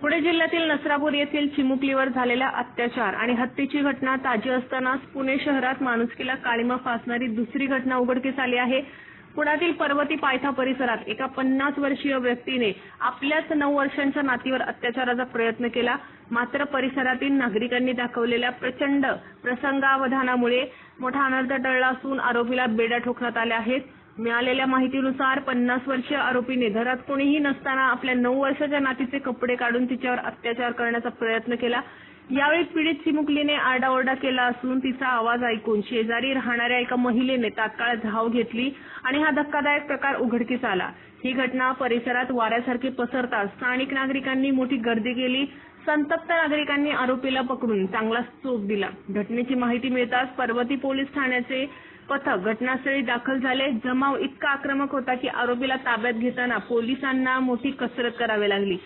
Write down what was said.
पुणे जिल्ह्यातील नसरापूर येथील चिमुकलीवर झालेल्या अत्याचार आणि हत्येची घटना ताजी असतानाच पुणे शहरात माणुसकीला काळिमा फासणारी दुसरी घटना उघडकीस आली आहे। पुण्यातील पर्वती पायथा परिसरात एका 50 वर्षीय व्यक्तीने आपल्याच 9 वर्षांच्या नातीवर अत्याचाराचा प्रयत्न केला। मात्र परिसरातील नागरिकांनी दाखवलेल्या प्रचंड प्रसंगावधानामुळे मोठा अनर्थ टळला असून आरोपीला बेड्या ठोकण्यात आल्या आहेत। मिळालेल्या माहितीनुसार 50 वर्षीय आरोपीने घरात कोणीही नसताना आपल्या 9 वर्षाच्या नातीचे कपडे काढून तिच्यावर अत्याचार करण्याचा प्रयत्न केला। यावेळी पीडित चिमुकलीने आरडाओरडा केला असून तिचा आवाज ऐकून शेजारी राहणाऱ्या एका महिलेने तात्काळ धाव घेतली आणि हा धक्कादायक प्रकार उघडकीस आला। ही घटना परिसरात वाऱ्यासारखी पसरताच स्थानिक नागरिकांनी मोठी गर्दी केली। संतप्त नागरिकांनी आरोपीला पकडून चांगलाच चोप दिला। घटनेची माहिती मिळताच पर्वती पोलीस ठाण्याचे पथक घटनास्थळी दाखल झाले। जमाव इतका आक्रमक होता की आरोपीला ताब्यात घेताना पोलिसांना मोठी कसरत करावी लागली।